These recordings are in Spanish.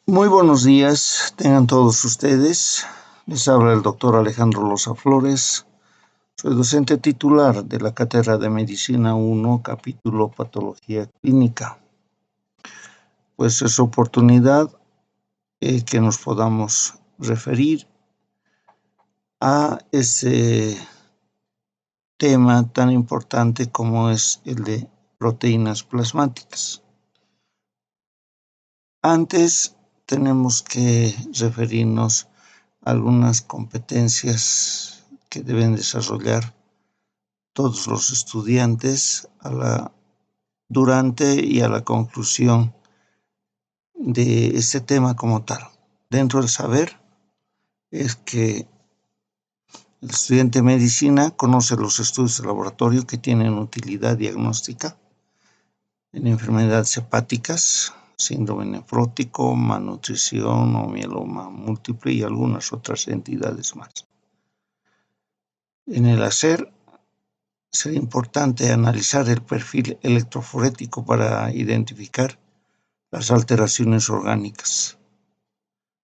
Muy buenos días, tengan todos ustedes. Les habla el doctor Alejandro Loza Flores. Soy docente titular de la Cátedra de Medicina 1, capítulo Patología Clínica. Pues es oportunidad que nos podamos referir a ese tema tan importante como es el de proteínas plasmáticas. Antes tenemos que referirnos a algunas competencias que deben desarrollar todos los estudiantes durante y a la conclusión de este tema como tal. Dentro del saber es que el estudiante de medicina conoce los estudios de laboratorio que tienen utilidad diagnóstica en enfermedades hepáticas, síndrome nefrótico, malnutrición o mieloma múltiple y algunas otras entidades más. En el hacer sería importante analizar el perfil electroforético para identificar las alteraciones orgánicas,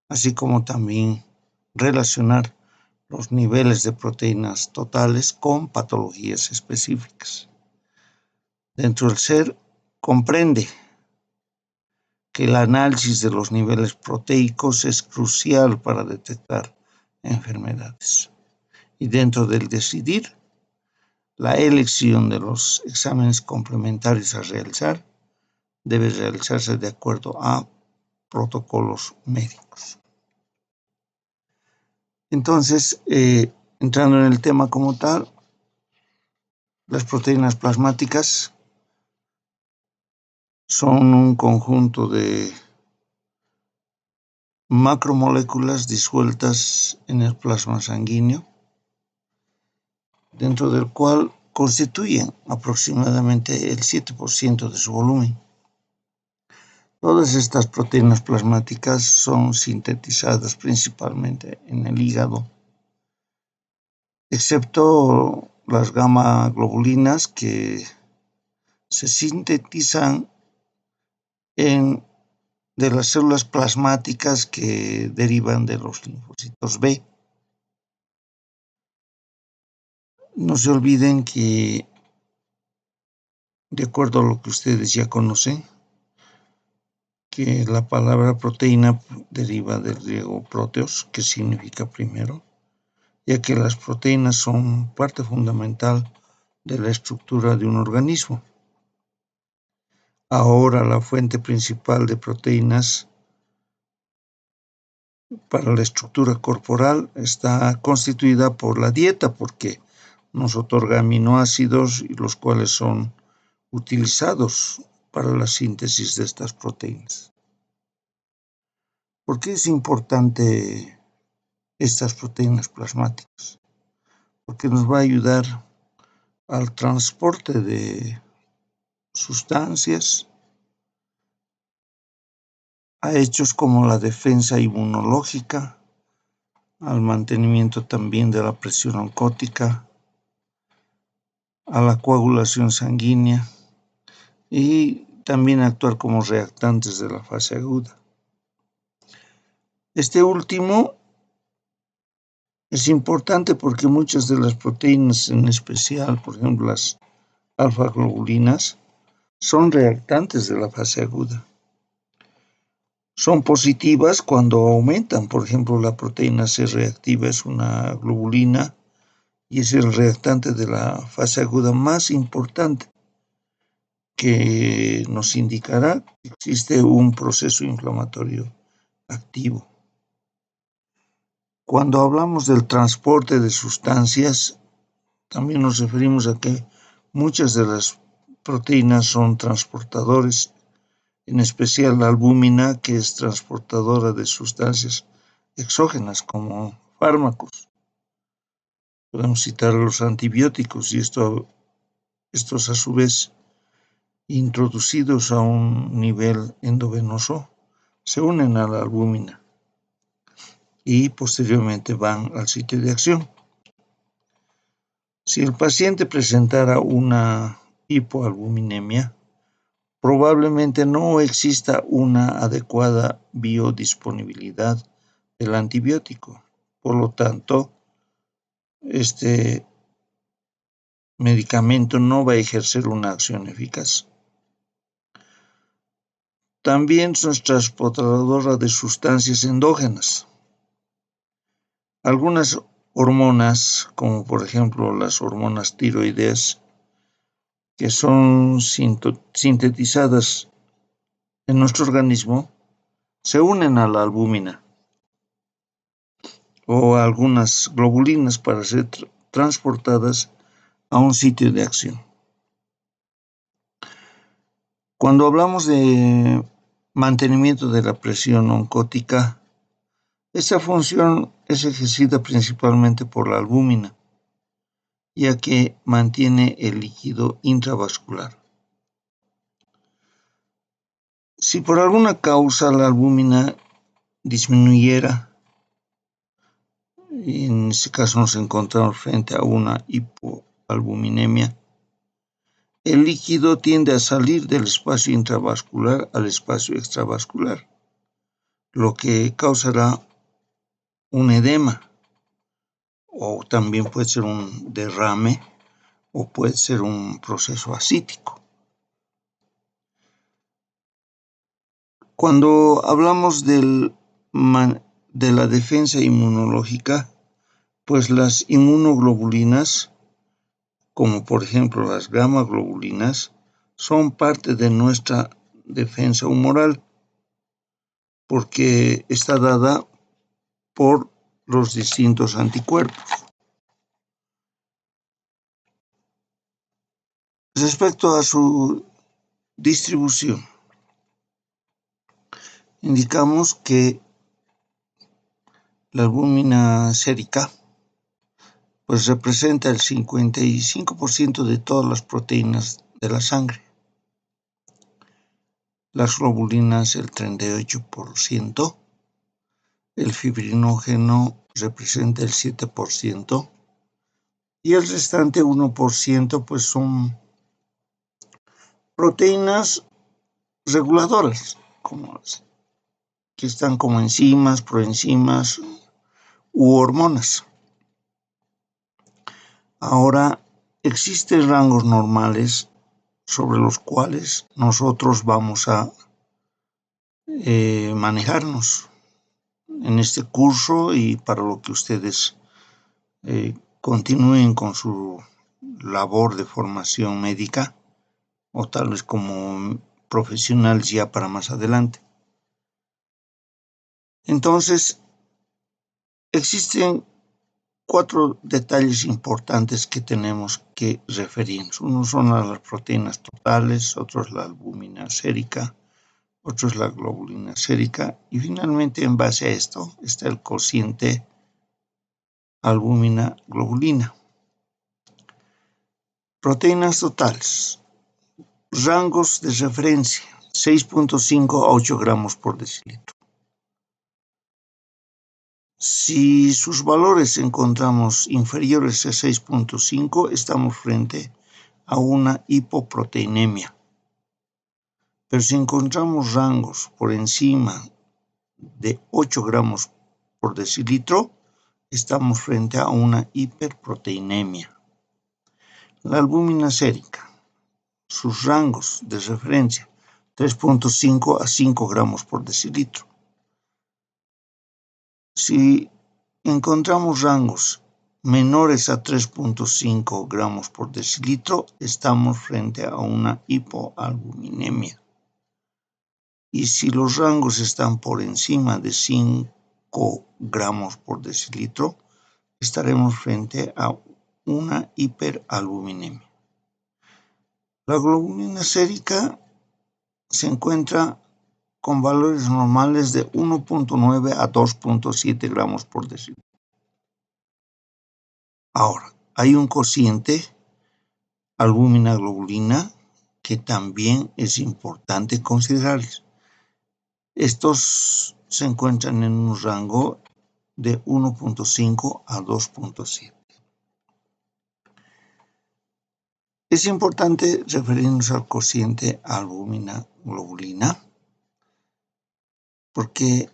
así como también relacionar los niveles de proteínas totales con patologías específicas. Dentro del ser comprende que el análisis de los niveles proteicos es crucial para detectar enfermedades. Y dentro del decidir, la elección de los exámenes complementarios a realizar debe realizarse de acuerdo a protocolos médicos. Entonces, entrando en el tema como tal, las proteínas plasmáticas son un conjunto de macromoléculas disueltas en el plasma sanguíneo, dentro del cual constituyen aproximadamente el 7% de su volumen. Todas estas proteínas plasmáticas son sintetizadas principalmente en el hígado, excepto las gamma globulinas que se sintetizan de las células plasmáticas que derivan de los linfocitos B. No se olviden que, de acuerdo a lo que ustedes ya conocen, que la palabra proteína deriva del griego proteos, que significa primero, ya que las proteínas son parte fundamental de la estructura de un organismo. Ahora la fuente principal de proteínas para la estructura corporal está constituida por la dieta, porque nos otorga aminoácidos y los cuales son utilizados para la síntesis de estas proteínas. ¿Por qué es importante estas proteínas plasmáticas? Porque nos va a ayudar al transporte de sustancias a hechos como la defensa inmunológica, al mantenimiento también de la presión oncótica, a la coagulación sanguínea y también actuar como reactantes de la fase aguda. Este último es importante porque muchas de las proteínas, en especial, por ejemplo, las alfa-globulinas, son reactantes de la fase aguda. Son positivas cuando aumentan, por ejemplo, la proteína C reactiva es una globulina y es el reactante de la fase aguda más importante, que nos indicará que existe un proceso inflamatorio activo. Cuando hablamos del transporte de sustancias, también nos referimos a que muchas de las proteínas son transportadores, en especial la albúmina, que es transportadora de sustancias exógenas como fármacos. Podemos citar los antibióticos y estos a su vez introducidos a un nivel endovenoso se unen a la albúmina y posteriormente van al sitio de acción. Si el paciente presentara una hipoalbuminemia, probablemente no exista una adecuada biodisponibilidad del antibiótico. Por lo tanto, este medicamento no va a ejercer una acción eficaz. También es transportadora de sustancias endógenas. Algunas hormonas, como por ejemplo las hormonas tiroideas, que son sintetizadas en nuestro organismo, se unen a la albúmina o a algunas globulinas para ser transportadas a un sitio de acción. Cuando hablamos de mantenimiento de la presión oncótica, esta función es ejercida principalmente por la albúmina, ya que mantiene el líquido intravascular. Si por alguna causa la albúmina disminuyera, y en este caso nos encontramos frente a una hipoalbuminemia, el líquido tiende a salir del espacio intravascular al espacio extravascular, lo que causará un edema, o también puede ser un derrame, o puede ser un proceso ascítico. Cuando hablamos de la defensa inmunológica, pues las inmunoglobulinas, como por ejemplo las gamma globulinas, son parte de nuestra defensa humoral, porque está dada por los distintos anticuerpos. Respecto a su distribución, indicamos que la albúmina sérica pues representa el 55% de todas las proteínas de la sangre, las globulinas el 38%, el fibrinógeno representa el 7% y el restante 1% pues son proteínas reguladoras, que están como enzimas, proenzimas u hormonas. Ahora, existen rangos normales sobre los cuales nosotros vamos a manejarnos en este curso y para lo que ustedes continúen con su labor de formación médica o tal vez como profesionales ya para más adelante. Entonces, existen 4 detalles importantes que tenemos que referirnos. Uno son las proteínas totales, otro es la albúmina sérica, otro es la globulina sérica y finalmente en base a esto está el cociente albúmina globulina. Proteínas totales. Rangos de referencia 6.5 a 8 gramos por decilitro. Si sus valores encontramos inferiores a 6.5, estamos frente a una hipoproteinemia. Pero si encontramos rangos por encima de 8 gramos por decilitro, estamos frente a una hiperproteinemia. La albúmina sérica, sus rangos de referencia 3.5 a 5 gramos por decilitro. Si encontramos rangos menores a 3.5 gramos por decilitro, estamos frente a una hipoalbuminemia. Y si los rangos están por encima de 5 gramos por decilitro, estaremos frente a una hiperalbuminemia. La globulina sérica se encuentra con valores normales de 1.9 a 2.7 gramos por decilitro. Ahora, hay un cociente albúmina globulina que también es importante considerar. Estos se encuentran en un rango de 1.5 a 2.7. Es importante referirnos al cociente albúmina-globulina, porque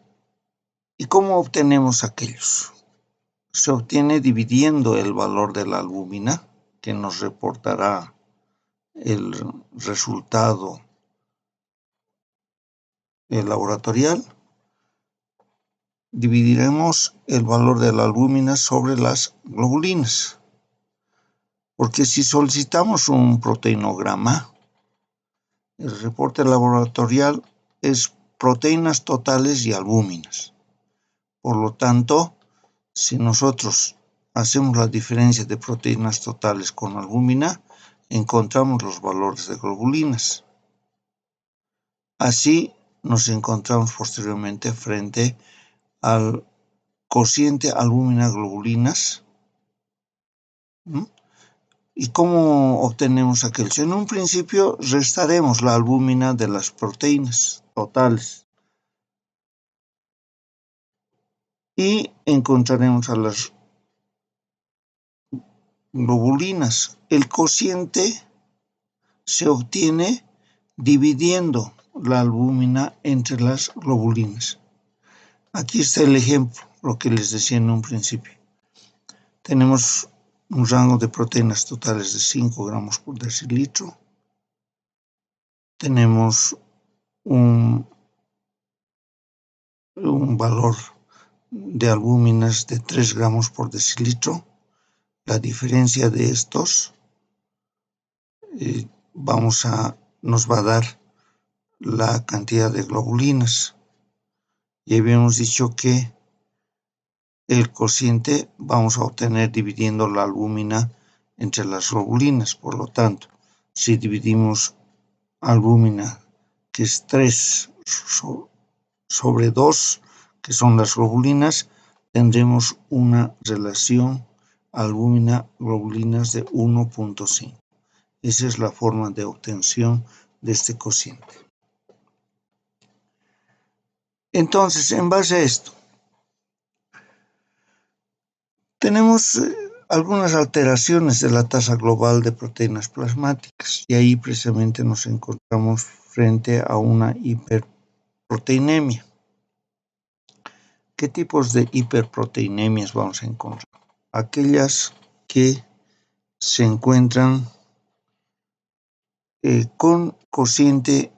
¿y cómo obtenemos aquellos? Se obtiene dividiendo el valor de la albúmina, que nos reportará el resultado laboratorial. Dividiremos el valor de la albúmina sobre las globulinas, porque si solicitamos un proteinograma, el reporte laboratorial es proteínas totales y albúminas. Por lo tanto, si nosotros hacemos la diferencia de proteínas totales con albúmina, encontramos los valores de globulinas. Así nos encontramos posteriormente frente al cociente albúmina-globulinas. ¿Y cómo obtenemos aquel? En un principio restaremos la albúmina de las proteínas totales y encontraremos a las globulinas. El cociente se obtiene dividiendo la albúmina entre las globulinas. Aquí está el ejemplo, lo que les decía en un principio. Tenemos un rango de proteínas totales de 5 gramos por decilitro. Tenemos un valor de albúminas de 3 gramos por decilitro. La diferencia de estos nos va a dar la cantidad de globulinas. Y habíamos dicho que el cociente vamos a obtener dividiendo la albúmina entre las globulinas. Por lo tanto, si dividimos albúmina, que es 3 sobre 2, que son las globulinas, tendremos una relación albúmina-globulinas de 1.5. Esa es la forma de obtención de este cociente. Entonces, en base a esto, tenemos algunas alteraciones de la tasa global de proteínas plasmáticas y ahí precisamente nos encontramos frente a una hiperproteinemia. ¿Qué tipos de hiperproteinemias vamos a encontrar? Aquellas que se encuentran con cociente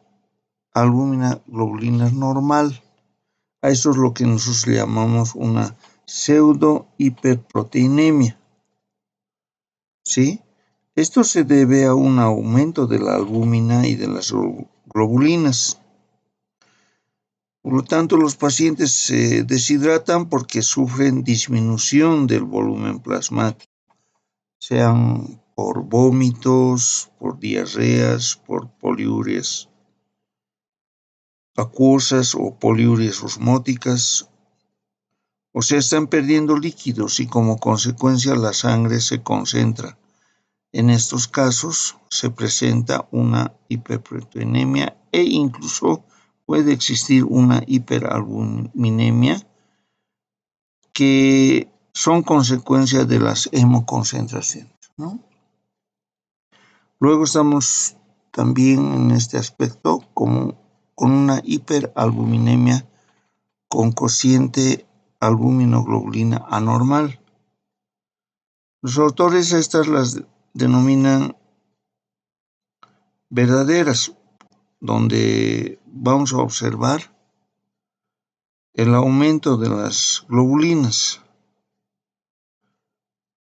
albúmina-globulinas normal. A eso es lo que nosotros le llamamos una pseudo-hiperproteinemia. ¿Sí? Esto se debe a un aumento de la albúmina y de las globulinas. Por lo tanto, los pacientes se deshidratan porque sufren disminución del volumen plasmático, sean por vómitos, por diarreas, por poliurias acuosas o poliurias osmóticas, o sea, están perdiendo líquidos y como consecuencia la sangre se concentra. En estos casos se presenta una hiperproteinemia e incluso puede existir una hiperalbuminemia que son consecuencia de las hemoconcentraciones, ¿no? Luego estamos también en este aspecto con una hiperalbuminemia con cociente albuminoglobulina anormal. Los autores estas las denominan verdaderas, donde vamos a observar el aumento de las globulinas.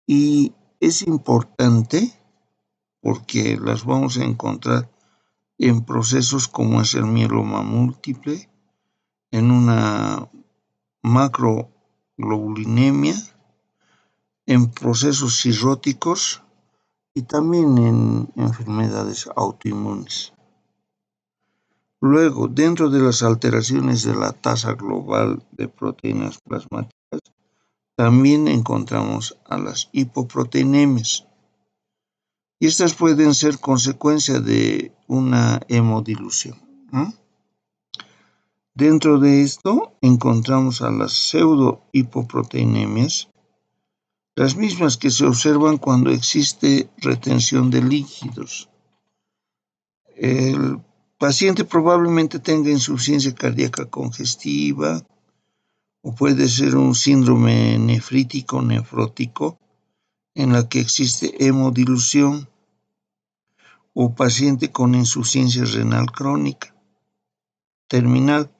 Y es importante porque las vamos a encontrar en procesos como es el mieloma múltiple, en una macroglobulinemia, en procesos cirróticos y también en enfermedades autoinmunes. Luego, dentro de las alteraciones de la tasa global de proteínas plasmáticas, también encontramos a las hipoproteinemias. Y estas pueden ser consecuencia de una hemodilución, ¿no? Dentro de esto encontramos a las pseudohipoproteinemias, las mismas que se observan cuando existe retención de líquidos. El paciente probablemente tenga insuficiencia cardíaca congestiva o puede ser un síndrome nefrítico nefrótico en la que existe hemodilución o paciente con insuficiencia renal crónica terminal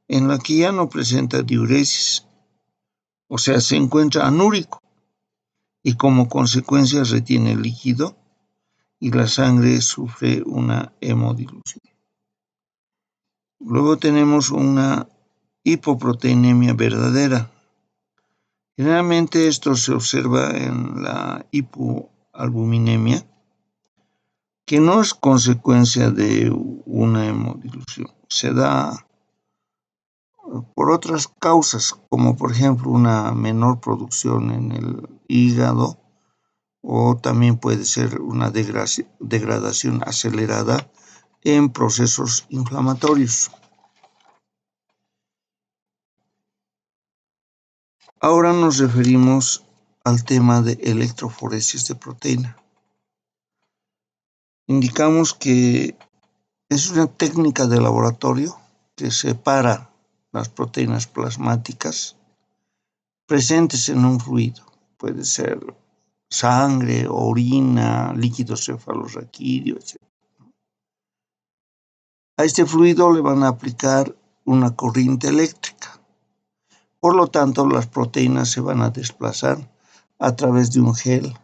en la que ya no presenta diuresis, o sea, se encuentra anúrico y como consecuencia retiene líquido y la sangre sufre una hemodilución. Luego tenemos una hipoproteinemia verdadera. Generalmente esto se observa en la hipoalbuminemia, que no es consecuencia de una hemodilución, se da por otras causas, como por ejemplo una menor producción en el hígado, o también puede ser una degradación acelerada en procesos inflamatorios. Ahora nos referimos al tema de electroforesis de proteína. Indicamos que es una técnica de laboratorio que separa las proteínas plasmáticas presentes en un fluido. Puede ser sangre, orina, líquido cefalorraquídeo, etc. A este fluido le van a aplicar una corriente eléctrica. Por lo tanto, las proteínas se van a desplazar a través de un gel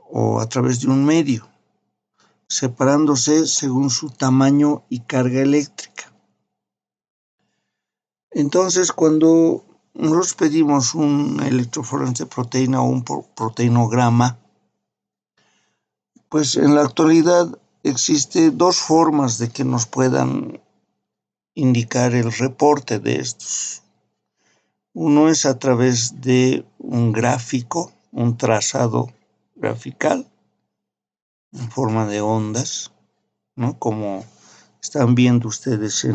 o a través de un medio, separándose según su tamaño y carga eléctrica. Entonces, cuando nosotros pedimos un electroforesis de proteína o un proteinograma, pues en la actualidad existe dos formas de que nos puedan indicar el reporte de estos. Uno es a través de un gráfico, un trazado grafical en forma de ondas, ¿no? Como están viendo ustedes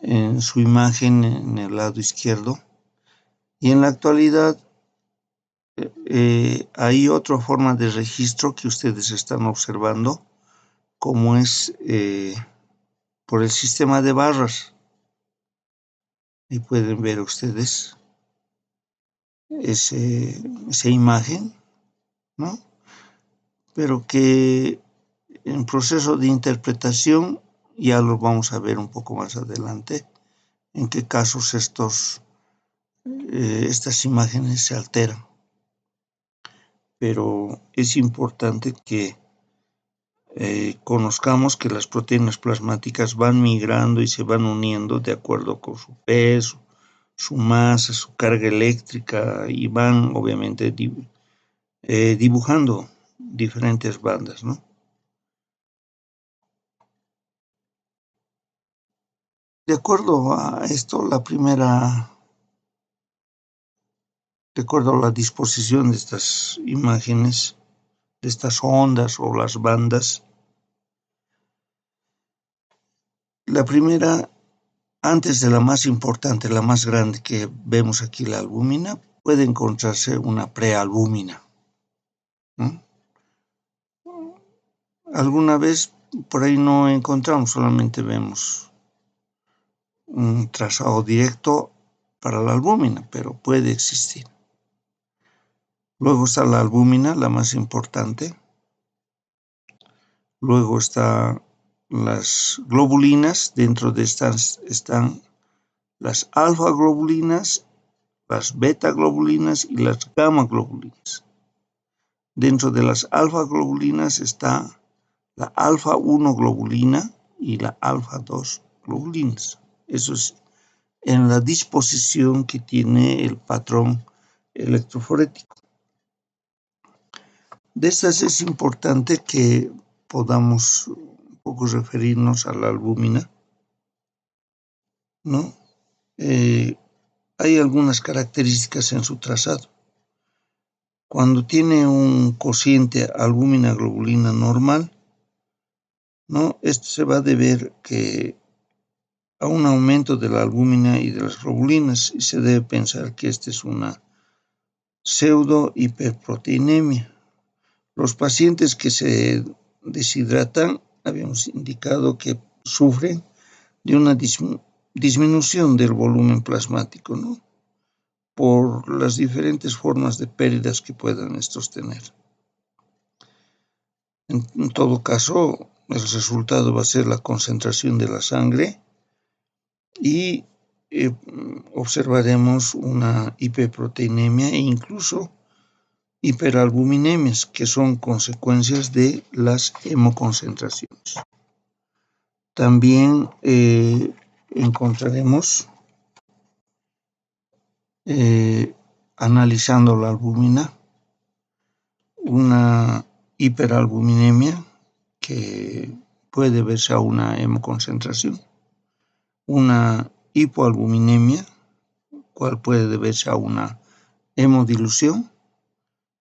en su imagen en el lado izquierdo. Y en la actualidad hay otra forma de registro que ustedes están observando, como es por el sistema de barras. Y pueden ver ustedes esa imagen, ¿no? Pero que en proceso de interpretación ya lo vamos a ver un poco más adelante, en qué casos estas imágenes se alteran. Pero es importante que conozcamos que las proteínas plasmáticas van migrando y se van uniendo de acuerdo con su peso, su masa, su carga eléctrica y van obviamente dibujando diferentes bandas, ¿no? De acuerdo a esto, de acuerdo a la disposición de estas imágenes, de estas ondas o las bandas, la primera, antes de la más importante, la más grande que vemos aquí, la albúmina, puede encontrarse una prealbúmina, ¿no? Alguna vez por ahí no encontramos, solamente vemos un trazado directo para la albúmina, pero puede existir. Luego está la albúmina, la más importante. Luego están las globulinas, dentro de estas están las alfa globulinas, las beta globulinas y las gamma globulinas. Dentro de las alfa globulinas está la alfa 1 globulina y la alfa 2 globulinas. Eso es en la disposición que tiene el patrón electroforético. De estas es importante que podamos un poco referirnos a la albúmina, ¿no? Hay algunas características en su trazado. Cuando tiene un cociente albúmina globulina normal, ¿no? Esto se va a deber que a un aumento de la albúmina y de las globulinas, y se debe pensar que esta es una pseudo-hiperproteinemia. Los pacientes que se deshidratan, habíamos indicado que sufren de una disminución del volumen plasmático, ¿no? Por las diferentes formas de pérdidas que puedan estos tener. En todo caso, el resultado va a ser la concentración de la sangre y observaremos una hiperproteinemia e incluso hiperalbuminemias, que son consecuencias de las hemoconcentraciones. También encontraremos, analizando la albúmina, una hiperalbuminemia que puede verse a una hemoconcentración, una hipoalbuminemia, cual puede deberse a una hemodilución,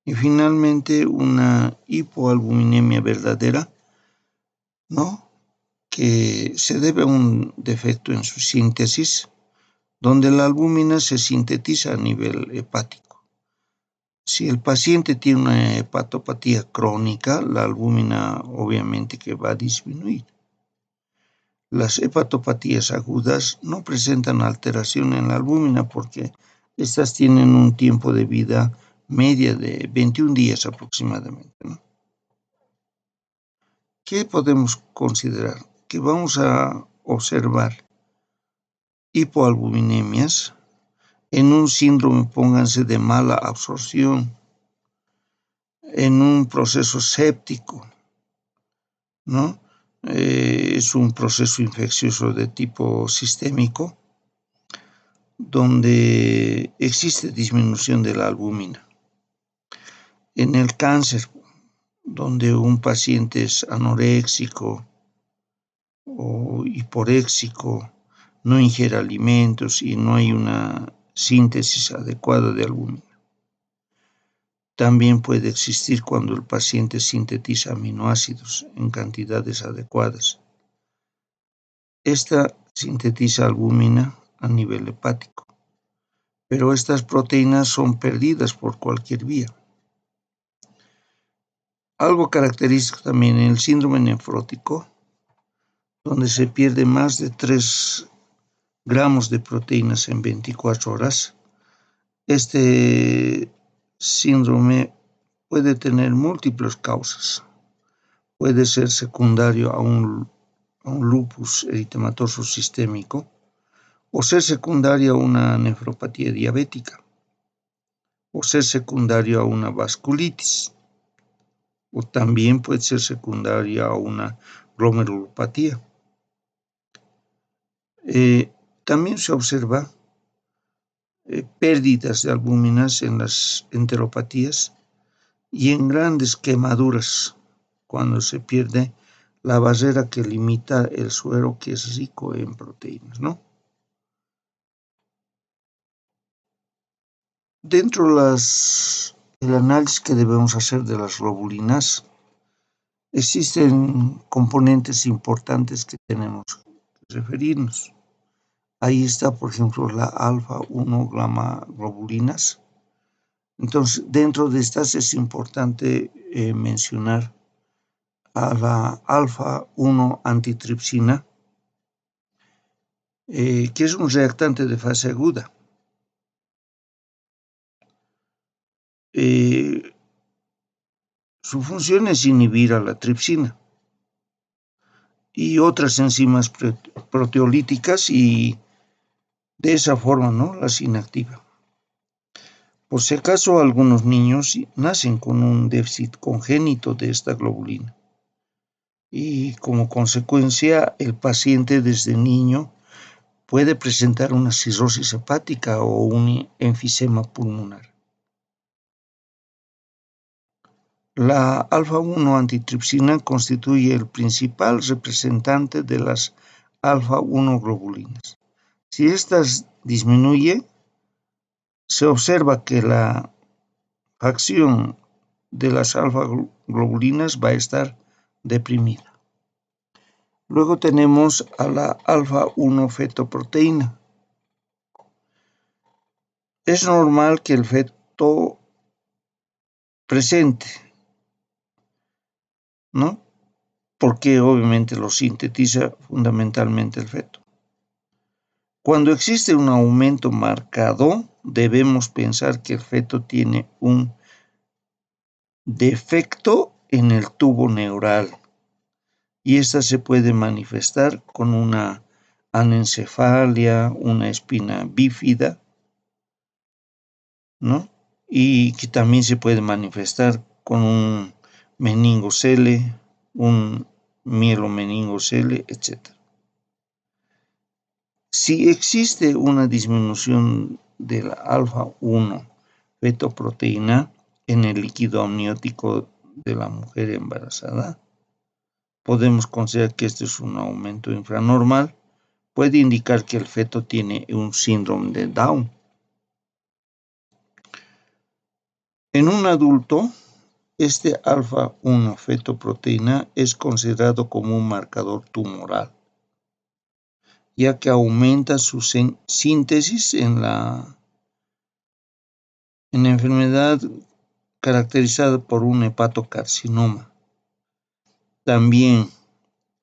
y finalmente una hipoalbuminemia verdadera, ¿no?, que se debe a un defecto en su síntesis, donde la albúmina se sintetiza a nivel hepático. Si el paciente tiene una hepatopatía crónica, la albúmina obviamente que va a disminuir. Las hepatopatías agudas no presentan alteración en la albúmina porque estas tienen un tiempo de vida media de 21 días aproximadamente, ¿no? ¿Qué podemos considerar? Que vamos a observar hipoalbuminemias en un síndrome, pónganse, de mala absorción, en un proceso séptico, ¿no? Es un proceso infeccioso de tipo sistémico, donde existe disminución de la albúmina. En el cáncer, donde un paciente es anoréxico o hiporéxico, no ingiere alimentos y no hay una síntesis adecuada de albúmina. También puede existir cuando el paciente sintetiza aminoácidos en cantidades adecuadas. Esta sintetiza albúmina a nivel hepático, pero estas proteínas son perdidas por cualquier vía. Algo característico también en el síndrome nefrótico, donde se pierde más de 3 gramos de proteínas en 24 horas. Este síndrome puede tener múltiples causas. Puede ser secundario a un lupus eritematoso sistémico o ser secundario a una nefropatía diabética o ser secundario a una vasculitis o también puede ser secundaria a una glomerulopatía. También se observa pérdidas de albúminas en las enteropatías y en grandes quemaduras cuando se pierde la barrera que limita el suero, que es rico en proteínas, ¿no? Dentro del análisis que debemos hacer de las globulinas, existen componentes importantes que tenemos que referirnos. Ahí está, por ejemplo, la alfa-1 gamma globulinas. Entonces, dentro de estas es importante mencionar a la alfa-1 antitripsina, que es un reactante de fase aguda. Su función es inhibir a la tripsina y otras enzimas proteolíticas y de esa forma, ¿no?, las inactiva. Por si acaso, algunos niños nacen con un déficit congénito de esta globulina y como consecuencia el paciente desde niño puede presentar una cirrosis hepática o un enfisema pulmonar. La alfa-1 antitripsina constituye el principal representante de las alfa-1 globulinas. Si estas disminuye, se observa que la acción de las alfa-globulinas va a estar deprimida. Luego tenemos a la alfa-1 fetoproteína. Es normal que el feto presente, ¿no? Porque obviamente lo sintetiza fundamentalmente el feto. Cuando existe un aumento marcado, debemos pensar que el feto tiene un defecto en el tubo neural y esta se puede manifestar con una anencefalia, una espina bífida, ¿no? Y que también se puede manifestar con un meningocele, un mielomeningocele, etc. Si existe una disminución de la alfa-1 fetoproteína en el líquido amniótico de la mujer embarazada, podemos considerar que este es un aumento infranormal. Puede indicar que el feto tiene un síndrome de Down. En un adulto, este alfa-1 fetoproteína es considerado como un marcador tumoral, ya que aumenta su síntesis en la enfermedad caracterizada por un hepatocarcinoma. También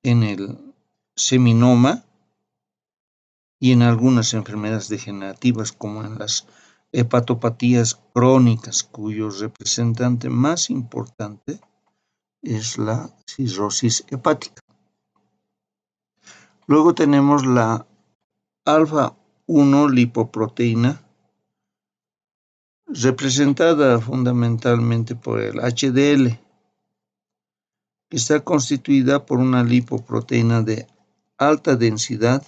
en el seminoma y en algunas enfermedades degenerativas como en las hepatopatías crónicas, cuyo representante más importante es la cirrosis hepática. Luego tenemos la alfa-1 lipoproteína, representada fundamentalmente por el HDL. Está constituida por una lipoproteína de alta densidad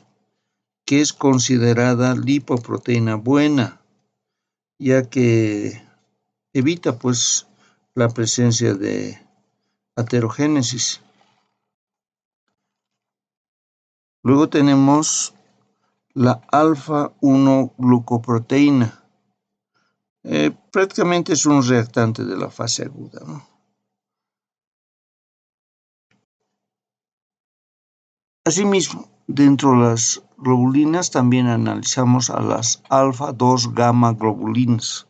que es considerada lipoproteína buena, ya que evita pues la presencia de aterogénesis. Luego tenemos la alfa-1 glucoproteína. Prácticamente es un reactante de la fase aguda, ¿no? Asimismo, dentro de las globulinas también analizamos a las alfa-2 gamma globulinas.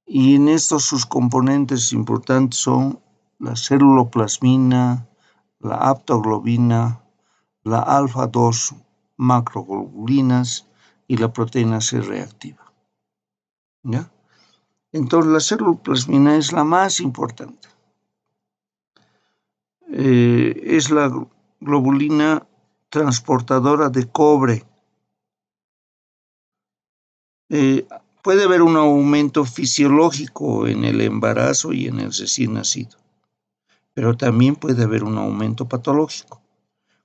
Y en estos sus componentes importantes son la celuloplasmina, la haptoglobina, la alfa-2 macroglobulinas y la proteína C reactiva. ¿Ya? Entonces la celuloplasmina es la más importante. Es la globulina transportadora de cobre. Puede haber un aumento fisiológico en el embarazo y en el recién nacido, pero también puede haber un aumento patológico,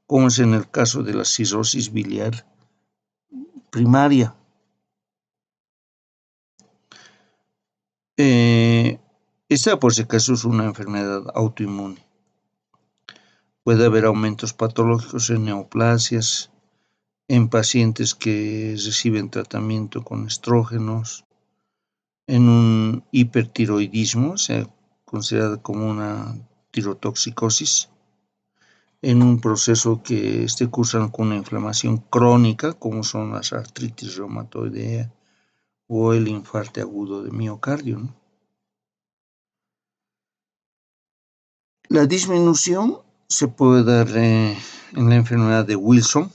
como es en el caso de la cirrosis biliar primaria. Esta, por si acaso, es una enfermedad autoinmune. Puede haber aumentos patológicos en neoplasias, en pacientes que reciben tratamiento con estrógenos, en un hipertiroidismo, o sea, considerada como una tirotoxicosis, en un proceso que esté cursando con una inflamación crónica, como son las artritis reumatoidea o el infarto agudo de miocardio, ¿no? La disminución se puede dar en la enfermedad de Wilson.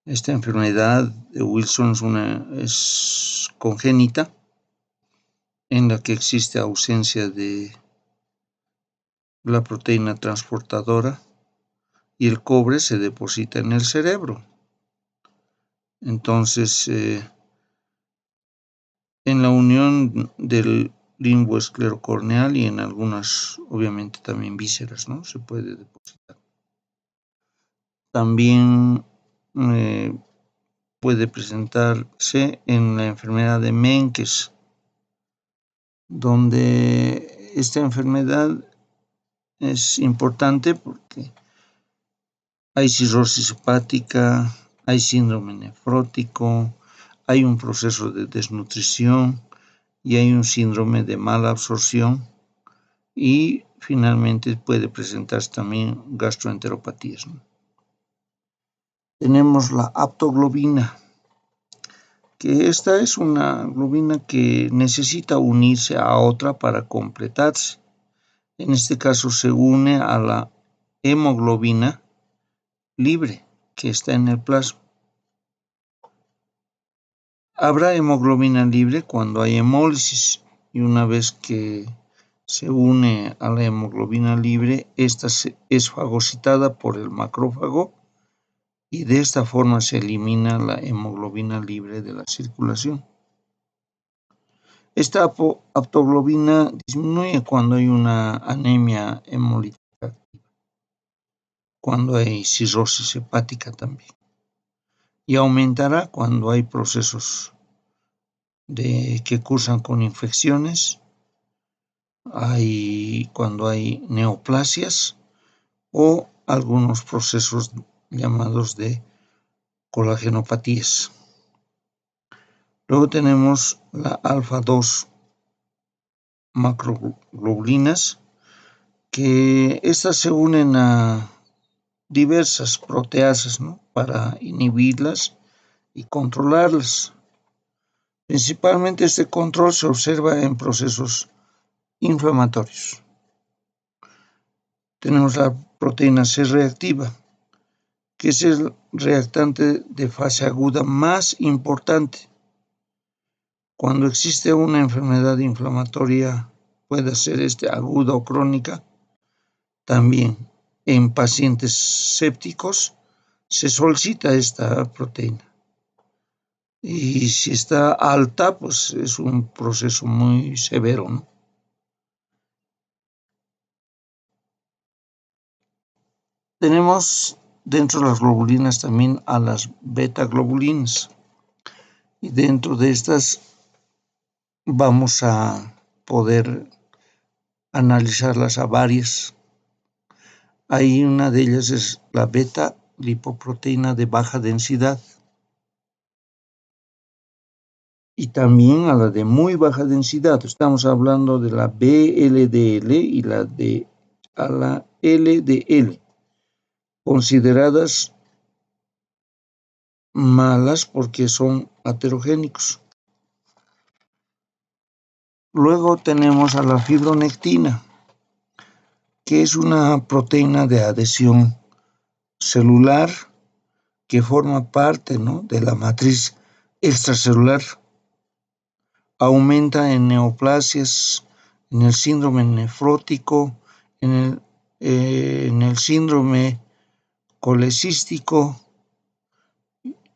Esta enfermedad de Wilson es congénita, en la que existe ausencia de la proteína transportadora y el cobre se deposita en el cerebro. Entonces, en la unión del limbo esclerocorneal y en algunas, obviamente, también vísceras, ¿no? Se puede depositar. También puede presentarse en la enfermedad de Menkes, donde esta enfermedad es importante porque hay cirrosis hepática, hay síndrome nefrótico, hay un proceso de desnutrición y hay un síndrome de mala absorción y finalmente puede presentarse también gastroenteropatías, ¿no? Tenemos la aptoglobina, que esta es una globina que necesita unirse a otra para completarse. En este caso se une a la hemoglobina libre que está en el plasma. Habrá hemoglobina libre cuando hay hemólisis y una vez que se une a la hemoglobina libre, esta es fagocitada por el macrófago y de esta forma se elimina la hemoglobina libre de la circulación. Esta aptoglobina disminuye cuando hay una anemia hemolítica activa, cuando hay cirrosis hepática también, y aumentará cuando hay procesos que cursan con infecciones, cuando hay neoplasias o algunos procesos llamados de colagenopatías. Luego tenemos la alfa-2 macroglobulinas, que estas se unen a diversas proteasas, ¿no?, para inhibirlas y controlarlas. Principalmente este control se observa en procesos inflamatorios. Tenemos la proteína C reactiva, que es el reactante de fase aguda más importante. Cuando existe una enfermedad inflamatoria, puede ser aguda o crónica, también en pacientes sépticos se solicita esta proteína. Y si está alta, pues es un proceso muy severo, ¿no? Tenemos dentro de las globulinas también a las beta-globulinas. Y dentro de estas vamos a poder analizarlas a varias. Hay una de ellas es la beta-lipoproteína de baja densidad. Y también a la de muy baja densidad. Estamos hablando de la BLDL y la LDL, consideradas malas porque son aterogénicos. Luego tenemos a la fibronectina, que es una proteína de adhesión celular que forma parte, ¿no?, de la matriz extracelular. Aumenta en neoplasias, en el síndrome nefrótico, en el síndrome colecístico.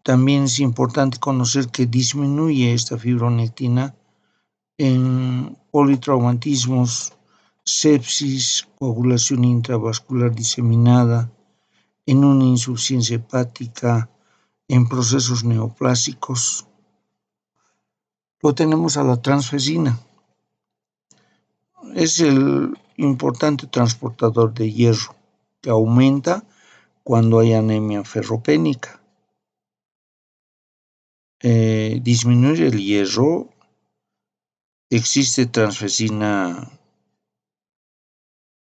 También es importante conocer que disminuye esta fibronectina en politraumatismos, sepsis, coagulación intravascular diseminada, en una insuficiencia hepática, en procesos neoplásicos. Luego tenemos a la transfesina. Es el importante transportador de hierro que aumenta cuando hay anemia ferropénica. Disminuir el hierro, existe transfesina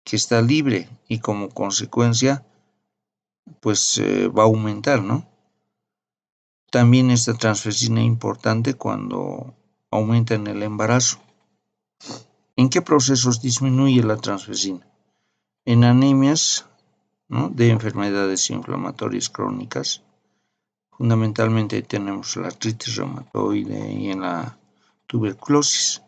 que está libre y como consecuencia pues va a aumentar, ¿no? También esta transfesina es importante cuando aumenta en el embarazo. ¿En qué procesos disminuye la transfesina? En anemias, ¿no?, de enfermedades inflamatorias crónicas. Fundamentalmente tenemos la artritis reumatoide y en la tuberculosis.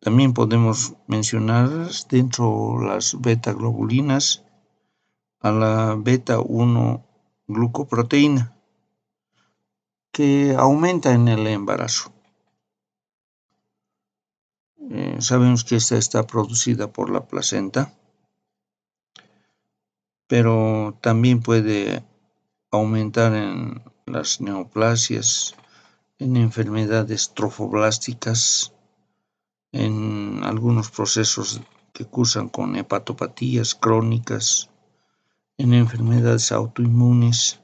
También podemos mencionar dentro las beta-globulinas a la beta-1 glucoproteína, que aumenta en el embarazo. Sabemos que esta está producida por la placenta, pero también puede aumentar en las neoplasias, en enfermedades trofoblásticas, en algunos procesos que cursan con hepatopatías crónicas, en enfermedades autoinmunes,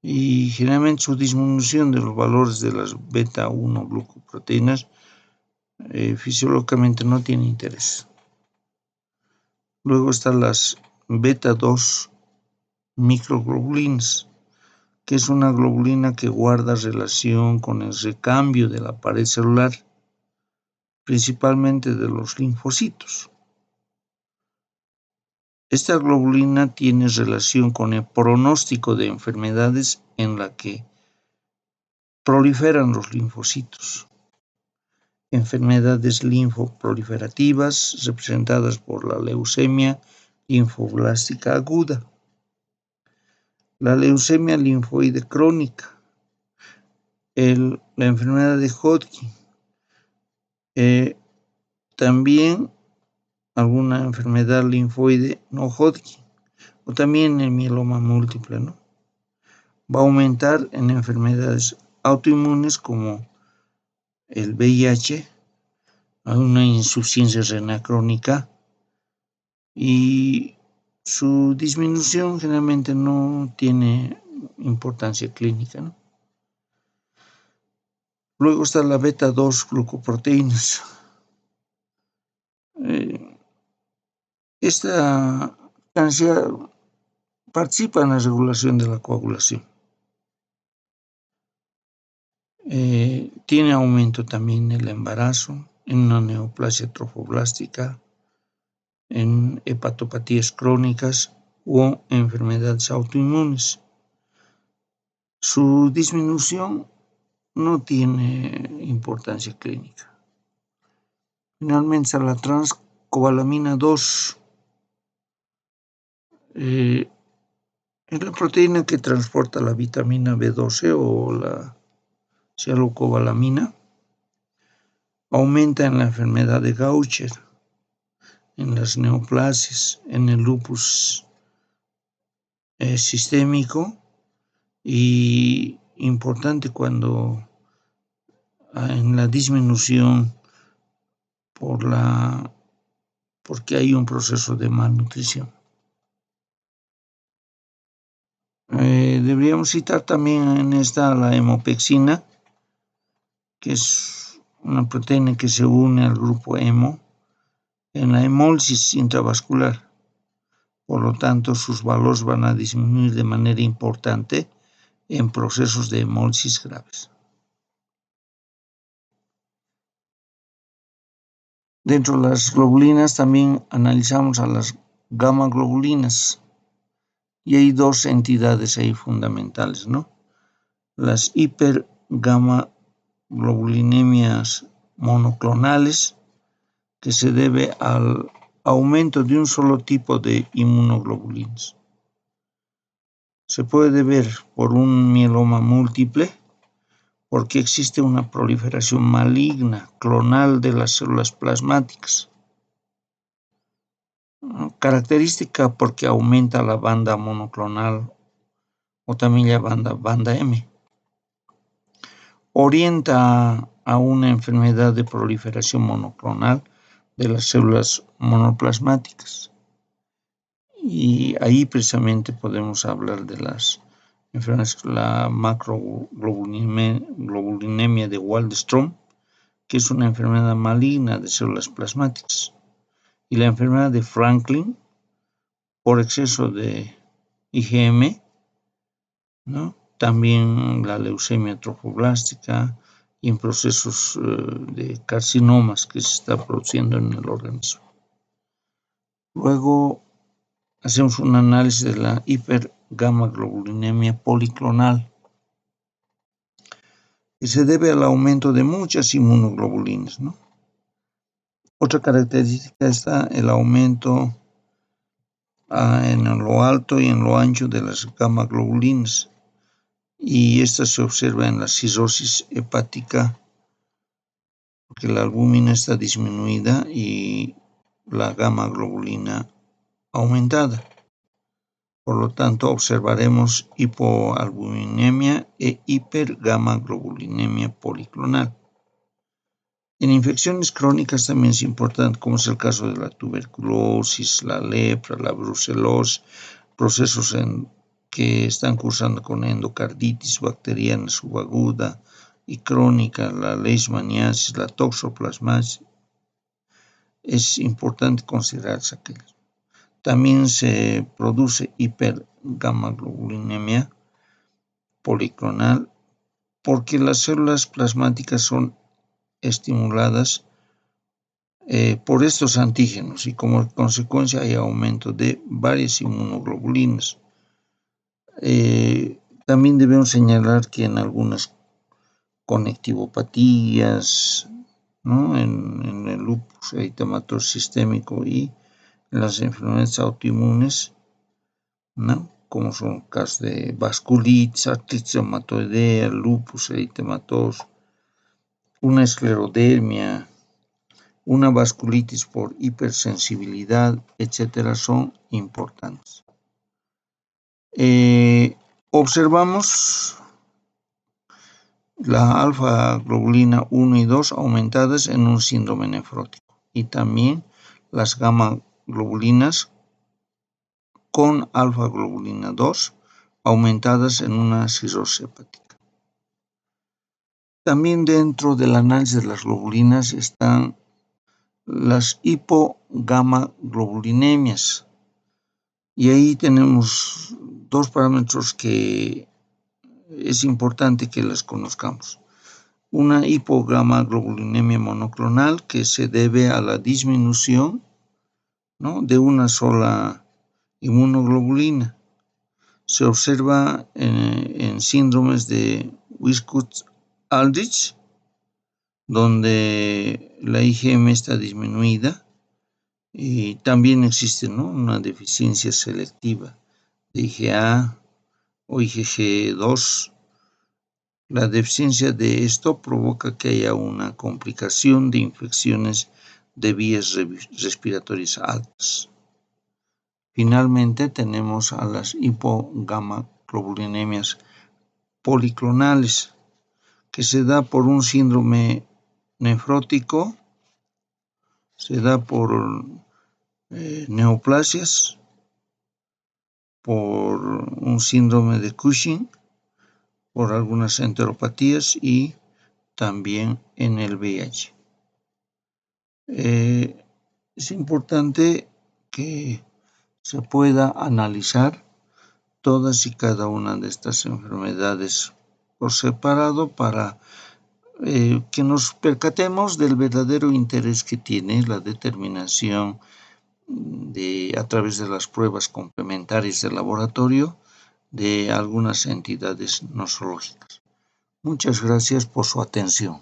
y generalmente su disminución de los valores de las beta-1 glucoproteínas fisiológicamente no tiene interés. Luego están las beta 2 microglobulinas, que es una globulina que guarda relación con el recambio de la pared celular, principalmente de los linfocitos. Esta globulina tiene relación con el pronóstico de enfermedades en la que proliferan los linfocitos. Enfermedades linfoproliferativas representadas por la leucemia linfoblástica aguda, la leucemia linfoide crónica, la enfermedad de Hodgkin, también alguna enfermedad linfoide no Hodgkin, o también el mieloma múltiple, ¿no? Va a aumentar en enfermedades autoinmunes como el VIH, una insuficiencia renal crónica, y su disminución generalmente no tiene importancia clínica, ¿no? Luego está la beta 2 glucoproteínas. Esta sustancia participa en la regulación de la coagulación. Tiene aumento también en el embarazo, en una neoplasia trofoblástica, en hepatopatías crónicas o enfermedades autoinmunes. Su disminución no tiene importancia clínica. Finalmente está la transcobalamina 2. Es la proteína que transporta la vitamina B12 o la cialocobalamina. Aumenta en la enfermedad de Gaucher, en las neoplasias, en el lupus sistémico, y importante cuando en la disminución porque hay un proceso de malnutrición. Deberíamos citar también en esta la hemopexina, que es una proteína que se une al grupo hemo en la hemólisis intravascular. Por lo tanto, sus valores van a disminuir de manera importante en procesos de hemólisis graves. Dentro de las globulinas también analizamos a las gamma globulinas, y hay dos entidades ahí fundamentales, ¿no? Las hipergamma globulinemias monoclonales, que se debe al aumento de un solo tipo de inmunoglobulinas. Se puede ver por un mieloma múltiple, porque existe una proliferación maligna clonal de las células plasmáticas, característica porque aumenta la banda monoclonal o también la banda M. Orienta a una enfermedad de proliferación monoclonal de las células monoplasmáticas. Y ahí precisamente podemos hablar de las enfermedades, la macroglobulinemia de Waldenström, que es una enfermedad maligna de células plasmáticas, y la enfermedad de Franklin por exceso de IgM, ¿no? También la leucemia trofoblástica y en procesos de carcinomas que se está produciendo en el organismo. Luego hacemos un análisis de la hipergamma-globulinemia policlonal, que se debe al aumento de muchas inmunoglobulinas, ¿no? Otra característica está el aumento en lo alto y en lo ancho de las gamma globulinas, y esta se observa en la cirrosis hepática, porque la albúmina está disminuida y la gamma globulina aumentada. Por lo tanto, observaremos hipoalbuminemia e hipergamma-globulinemia policlonal. En infecciones crónicas también es importante, como es el caso de la tuberculosis, la lepra, la brucelosis, procesos que están cursando con endocarditis bacteriana subaguda y crónica, la leishmaniasis, la toxoplasmosis, es importante considerarse aquellas. También se produce hipergamaglobulinemia policlonal porque las células plasmáticas son estimuladas por estos antígenos y como consecuencia hay aumento de varias inmunoglobulinas. También debemos señalar que en algunas conectivopatías, ¿no? en el lupus eritematoso sistémico y en las enfermedades autoinmunes, ¿no? Como son casos de vasculitis, artritis reumatoidea, lupus eritematoso, una esclerodermia, una vasculitis por hipersensibilidad, etcétera, son importantes. Observamos la alfa-globulina 1 y 2 aumentadas en un síndrome nefrótico y también las gamma-globulinas con alfa-globulina 2 aumentadas en una cirrosis hepática. También dentro del análisis de las globulinas están las hipogamaglobulinemias y ahí tenemos dos parámetros que es importante que las conozcamos. Una hipogamaglobulinemia monoclonal que se debe a la disminución, ¿no? de una sola inmunoglobulina. Se observa en síndromes de Wiskott-Aldrich, donde la IgM está disminuida y también existe, ¿no? una deficiencia selectiva de IgA o IgG2. La deficiencia de esto provoca que haya una complicación de infecciones de vías respiratorias altas. Finalmente tenemos a las hipogamaglobulinemias policlonales, que se da por un síndrome nefrótico, se da por neoplasias, por un síndrome de Cushing, por algunas enteropatías y también en el VIH. Es importante que se pueda analizar todas y cada una de estas enfermedades por separado para que nos percatemos del verdadero interés que tiene la determinación a través de las pruebas complementarias del laboratorio de algunas entidades nosológicas. Muchas gracias por su atención.